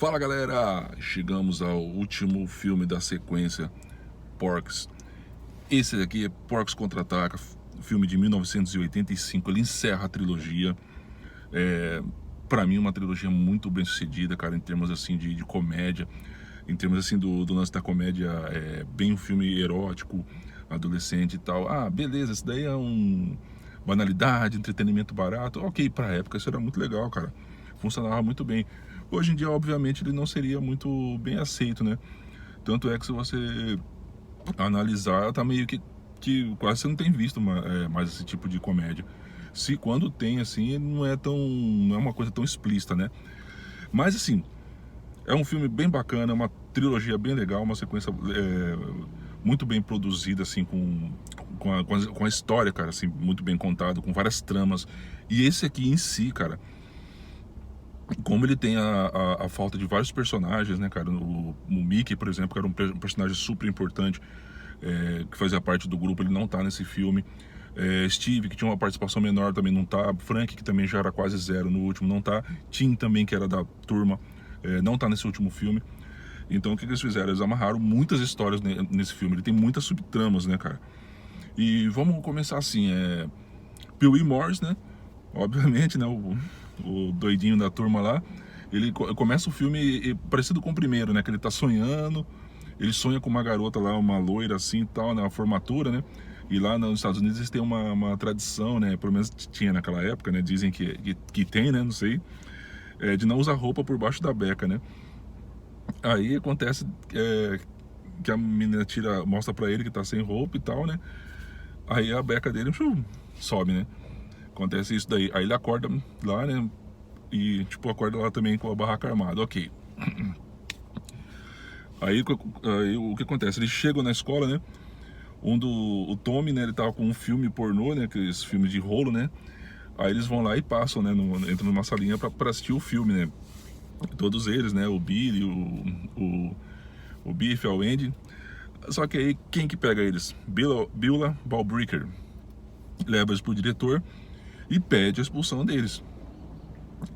Fala galera, chegamos ao último filme da sequência Porcs. Esse aqui é Porcs Contra-Ataca, filme de 1985. Ele encerra a trilogia. Pra mim, uma trilogia muito bem sucedida, cara, em termos assim de comédia, em termos assim do lance da comédia, bem um filme erótico, adolescente e tal. Ah, beleza, isso daí é banalidade, entretenimento barato. Ok, pra época isso era muito legal, cara. Funcionava muito bem. Hoje em dia, obviamente, ele não seria muito bem aceito, né? Tanto é que se você analisar, tá meio que quase você não tem visto mais esse tipo de comédia. Se quando tem, assim, não é uma coisa tão explícita, né? Mas, assim, é um filme bem bacana, uma trilogia bem legal, uma sequência muito bem produzida, assim, com a história, cara, assim, muito bem contado, com várias tramas. E esse aqui em si, cara, como ele tem a falta de vários personagens, né, cara? O Mickey, por exemplo, que era um personagem super importante, que fazia parte do grupo, ele não tá nesse filme. Steve, que tinha uma participação menor, também não tá. Frank, que também já era quase zero no último, não tá. Tim também, que era da turma, não tá nesse último filme. Então o que eles fizeram? Eles amarraram muitas histórias nesse filme. Ele tem muitas subtramas, né, cara? E vamos começar assim, Pee-wee Morris, né? Obviamente, né? O doidinho da turma lá. Ele começa o filme parecido com o primeiro, né? Que ele tá sonhando. Ele sonha com uma garota lá, uma loira assim e tal, na formatura, né? E lá nos Estados Unidos eles têm uma tradição, né? Pelo menos tinha naquela época, né? Dizem que tem, né? Não sei. De não usar roupa por baixo da beca, né? Aí acontece que a menina mostra pra ele que tá sem roupa e tal, né? Aí a beca dele sobe, né? Acontece isso daí. Aí ele acorda lá, né? E, tipo, acorda lá também com a barraca armada. Ok. Aí o que acontece? Eles chegam na escola, né? O Tommy, né? Ele tava com um filme pornô, né? Aqueles filmes de rolo, né? Aí eles vão lá e passam, né? Entram numa salinha pra assistir o filme, né? Todos eles, né? O Billy, o Biff, o Andy. Só que aí, quem que pega eles? Beulah Ballbricker. Leva eles pro diretor e pede a expulsão deles.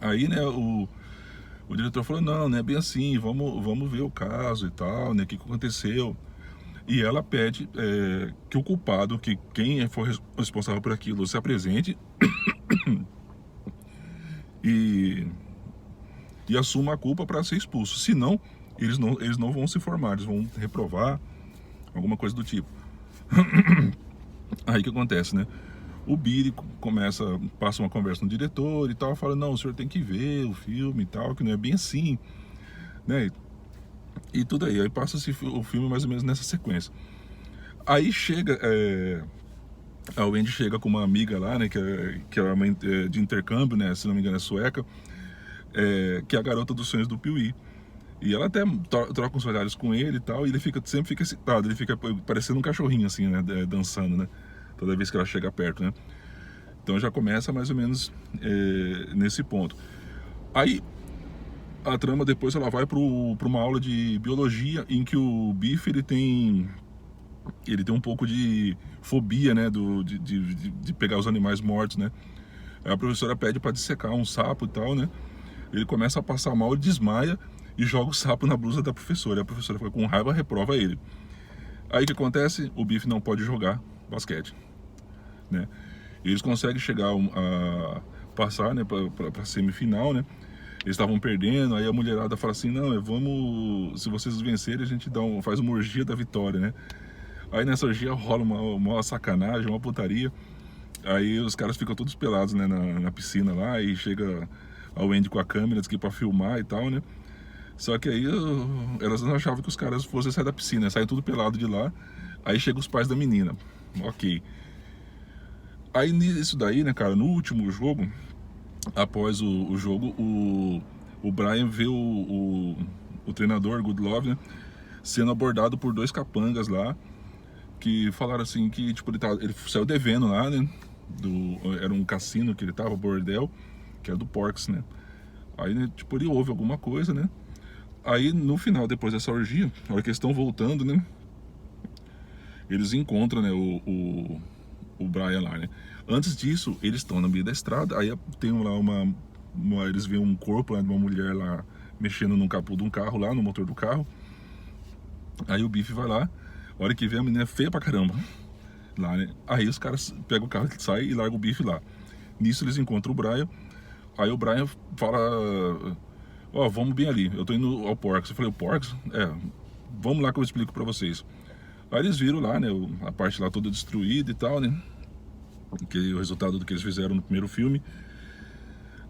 Aí, né, o diretor falou, não é bem assim, vamos ver o caso e tal, né, o que aconteceu. E ela pede que o culpado, que quem for responsável por aquilo, se apresente e assuma a culpa para ser expulso. Senão, eles não vão se formar, eles vão reprovar, alguma coisa do tipo. Aí o que acontece, né? O Billy passa uma conversa no diretor e tal, fala, não, o senhor tem que ver o filme e tal, que não é bem assim, né? E tudo aí passa o filme mais ou menos nessa sequência. Aí chega, a Wendy chega com uma amiga lá, né, que é uma de intercâmbio, né, se não me engano é sueca, que é a garota dos sonhos do Pee-wee. E ela até troca uns olhares com ele e tal, e ele sempre fica excitado, ele fica parecendo um cachorrinho assim, né, dançando, né, toda vez que ela chega perto, né. Então já começa mais ou menos nesse ponto. Aí a trama depois ela vai para uma aula de biologia em que o Biff ele tem um pouco de fobia, né, de pegar os animais mortos, né. Aí a professora pede para dissecar um sapo e tal, né. Ele começa a passar mal, ele desmaia e joga o sapo na blusa da professora. E a professora fica com raiva, reprova ele. Aí o que acontece? O Biff não pode jogar basquete, né. Eles conseguem chegar a passar, né, para semifinal, né. Eles estavam perdendo, aí a mulherada fala assim, não, se vocês vencerem, a gente faz uma orgia da vitória, né. Aí nessa orgia rola uma sacanagem, uma putaria. Aí os caras ficam todos pelados, né, na piscina lá, e chega a Wendy com a câmera, diz que pra filmar e tal, né. Só que aí elas não achavam que os caras fossem sair da piscina, saem tudo pelado de lá. Aí chegam os pais da menina. Ok. Aí nisso daí, né, cara, no último jogo, após o jogo, o Brian vê o treinador, Good Love, né, sendo abordado por dois capangas lá, que falaram assim que, tipo, ele saiu devendo lá, né, era um cassino que ele tava, bordel, que era do Porcs, né. Aí, né, tipo, ele ouve alguma coisa, né. Aí, no final, depois dessa orgia, na hora que eles estão voltando, né, eles encontram, né, o Brian lá, né. Antes disso, eles estão no meio da estrada, aí tem lá eles veem um corpo lá de uma mulher lá mexendo no capô de um carro lá, no motor do carro. Aí o Biff vai lá, a hora que vê a menina é feia pra caramba lá, né? Aí os caras pegam o carro, sai e largam o Biff lá. Nisso eles encontram o Brian. Aí o Brian fala: ó, vamos bem ali, eu tô indo ao Porks. Eu falei: o Porks? É, vamos lá que eu explico pra vocês. Aí eles viram lá, né, a parte lá toda destruída e tal, né, que é o resultado do que eles fizeram no primeiro filme.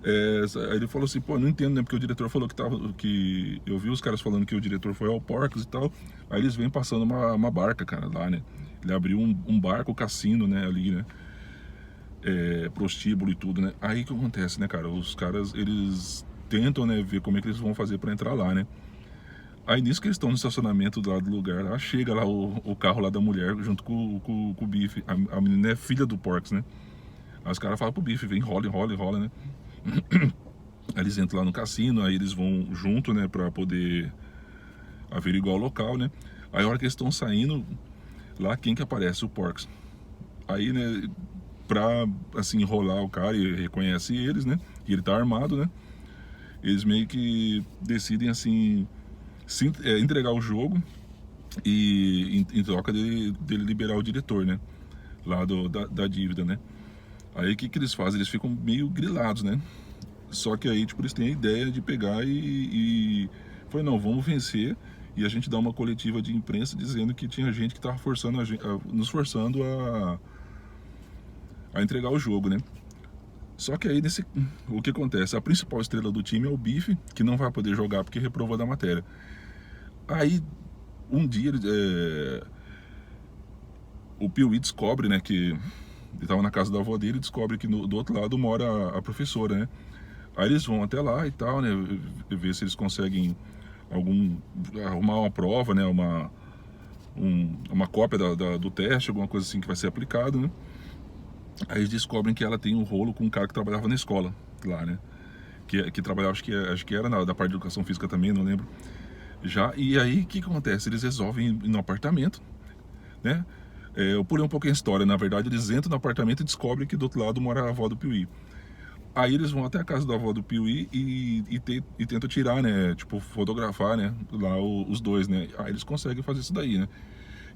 Aí ele falou assim: pô, não entendo, né, porque o diretor falou que eu vi os caras falando que o diretor foi ao Porks e tal. Aí eles vêm passando uma barca, cara, lá, né. Ele abriu um barco, cassino, né, ali, né, prostíbulo e tudo, né. Aí o que acontece, né, cara, os caras, eles tentam, né, ver como é que eles vão fazer pra entrar lá, né. Aí nisso que eles estão no estacionamento do lado do lugar, lá chega lá o carro lá da mulher junto com o Biff. A menina é filha do Porks, né. Aí os caras falam pro Biff: vem, enrola, né. Aí eles entram lá no cassino, aí eles vão junto, né, pra poder averiguar o local, né. Aí a hora que eles estão saindo, lá quem que aparece? O Porks. Aí, né, pra, assim, enrolar o cara, e reconhece eles, né, e ele tá armado, né. Eles meio que decidem, assim, entregar o jogo e em troca dele liberar o diretor, né, lá da dívida, né. Aí o que eles fazem? Eles ficam meio grilados, né. Só que aí, tipo, eles têm a ideia de pegar e foi: não, vamos vencer. E a gente dá uma coletiva de imprensa dizendo que tinha gente que tava forçando nos forçando a entregar o jogo, né. Só que aí, o que acontece? A principal estrela do time é o Biff, que não vai poder jogar porque reprovou da matéria. Aí, um dia, o Pee-wee descobre, né, que ele estava na casa da avó dele, e descobre que do outro lado mora a professora, né. Aí eles vão até lá e tal, né, ver se eles conseguem arrumar uma prova, né, uma cópia do teste, alguma coisa assim que vai ser aplicado, né. Aí eles descobrem que ela tem um rolo com um cara que trabalhava na escola lá, né, que trabalhava, acho que era da parte de educação física também, não lembro. E aí o que acontece? Eles resolvem ir no apartamento, né. Eu pulei um pouquinho a história, na verdade eles entram no apartamento e descobrem que do outro lado mora a avó do Pee-wee. Aí eles vão até a casa da avó do Pee-wee e tentam tirar, né, tipo, fotografar, né, lá os dois, né. Aí eles conseguem fazer isso daí, né.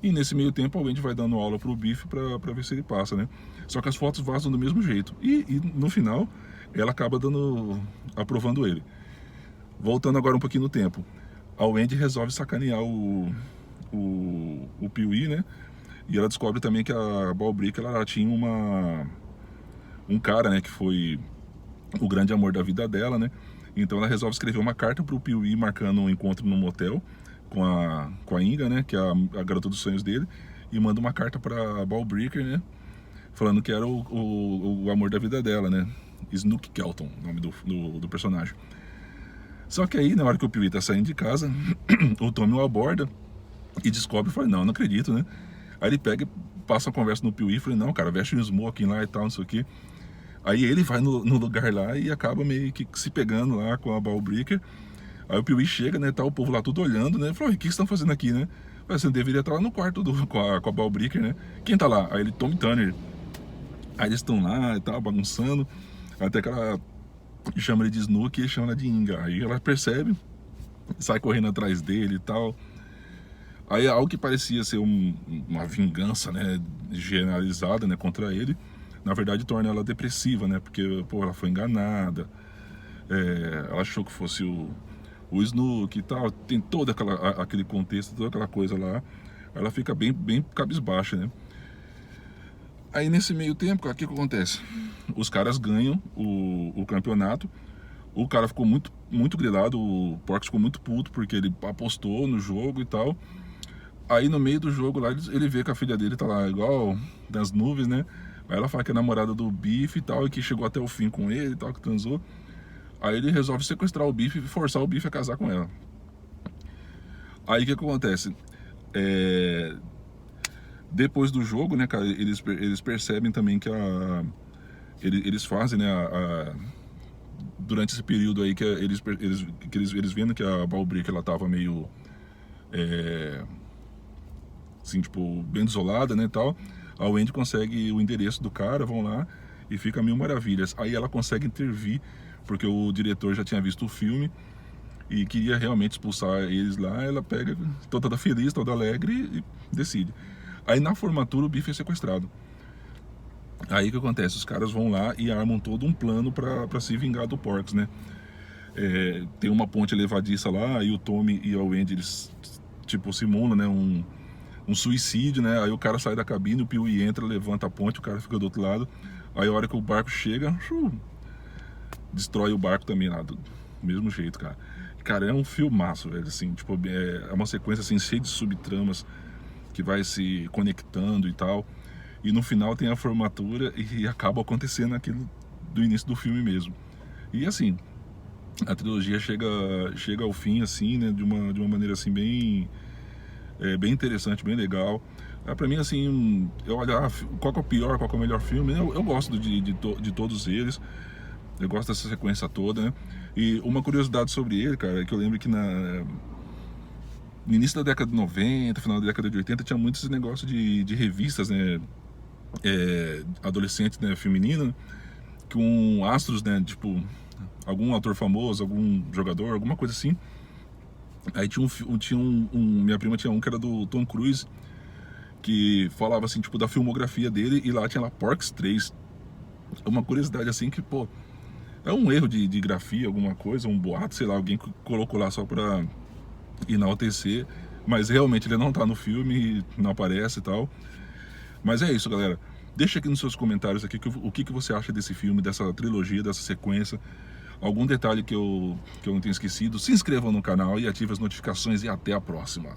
E nesse meio tempo a Wendy vai dando aula pro Biff pra ver se ele passa, né. Só que as fotos vazam do mesmo jeito. E no final, ela acaba aprovando ele. Voltando agora um pouquinho no tempo, a Wendy resolve sacanear o Pee-wee, né. E ela descobre também que a Ball-Brick, ela tinha um cara, né, que foi o grande amor da vida dela, né. Então ela resolve escrever uma carta pro Pee-wee marcando um encontro num motel com a Inga, né, que é a garota dos sonhos dele, e manda uma carta pra Ball-Breaker, né, falando que era o amor da vida dela, né. Snook Kelton, o nome do personagem. Só que aí, na hora que o Pee-wee tá saindo de casa, o Tommy o aborda e descobre e fala: não acredito, né. Aí ele pega e passa a conversa no Pee-wee e fala: não, cara, veste um smoking lá e tal, não sei o que. Aí ele vai no lugar lá e acaba meio que se pegando lá com a Ball-Breaker. Aí o Pee-wee chega, né, tá o povo lá tudo olhando, né, falou: o que vocês estão fazendo aqui, né? Você deveria estar lá no quarto com a Ball-Breaker, né? Quem tá lá? Aí ele: Tommy Turner. Aí eles estão lá e tal, bagunçando, até que ela chama ele de Snook e ele chama ela de Inga. Aí ela percebe, sai correndo atrás dele e tal. Aí algo que parecia ser uma vingança, né, generalizada, né, contra ele, na verdade torna ela depressiva, né, porque, pô, ela foi enganada, ela achou que fosse o Snook e tal, tem todo aquele contexto, toda aquela coisa lá, ela fica bem cabisbaixa, né. Aí nesse meio tempo, o que acontece? Os caras ganham o campeonato, o cara ficou muito grilado, o Porks ficou muito puto porque ele apostou no jogo e tal. Aí no meio do jogo lá, ele vê que a filha dele tá lá igual nas nuvens, né? Aí ela fala que é namorada do Biff e tal, e que chegou até o fim com ele e tal, que transou. Aí ele resolve sequestrar o Biff e forçar o Biff a casar com ela. Aí o que acontece? Depois do jogo, né, cara, eles percebem também que eles fazem, né, durante esse período aí que eles vendo que a Ball-Brick, ela tava meio assim, tipo, bem desolada, né, e tal. A Wendy consegue o endereço do cara, vão lá e fica mil maravilhas. Aí ela consegue intervir, porque o diretor já tinha visto o filme e queria realmente expulsar eles lá. Ela pega, toda feliz, toda alegre, e decide. Aí na formatura o Biff é sequestrado. Aí o que acontece? Os caras vão lá e armam todo um plano pra se vingar do Porks, né? Tem uma ponte levadiça lá, e o Tommy e a Wendy, eles tipo simulam, né, um suicídio, né? Aí o cara sai da cabine, o Pee-wee entra, levanta a ponte, o cara fica do outro lado. Aí a hora que o barco chega, destrói o barco também lá, do mesmo jeito, cara. Cara, é um filmaço, velho, assim, tipo, é uma sequência assim cheia de subtramas que vai se conectando e tal. E no final tem a formatura e acaba acontecendo aquilo do início do filme mesmo. E assim, a trilogia chega ao fim assim, né, de uma maneira assim bem interessante, bem legal. Pra mim, assim, eu olhar qual que é o pior, qual que é o melhor filme, eu gosto de todos eles. Eu gosto dessa sequência toda, né? E uma curiosidade sobre ele, cara, é que eu lembro que no início da década de 90, final da década de 80, tinha muito esse negócio de revistas, né? Adolescente, né, feminina, com astros, né, tipo, algum ator famoso, algum jogador, alguma coisa assim. Aí minha prima tinha um que era do Tom Cruise, que falava assim, tipo, da filmografia dele, e lá tinha lá Porks 3. Uma curiosidade assim que, pô, é um erro de grafia, alguma coisa, um boato, sei lá, alguém colocou lá só pra enaltecer, mas realmente ele não tá no filme, não aparece e tal. Mas é isso, galera. Deixa aqui nos seus comentários aqui o que você acha desse filme, dessa trilogia, dessa sequência. Algum detalhe que eu não tenha esquecido. Se inscreva no canal e ative as notificações, e até a próxima.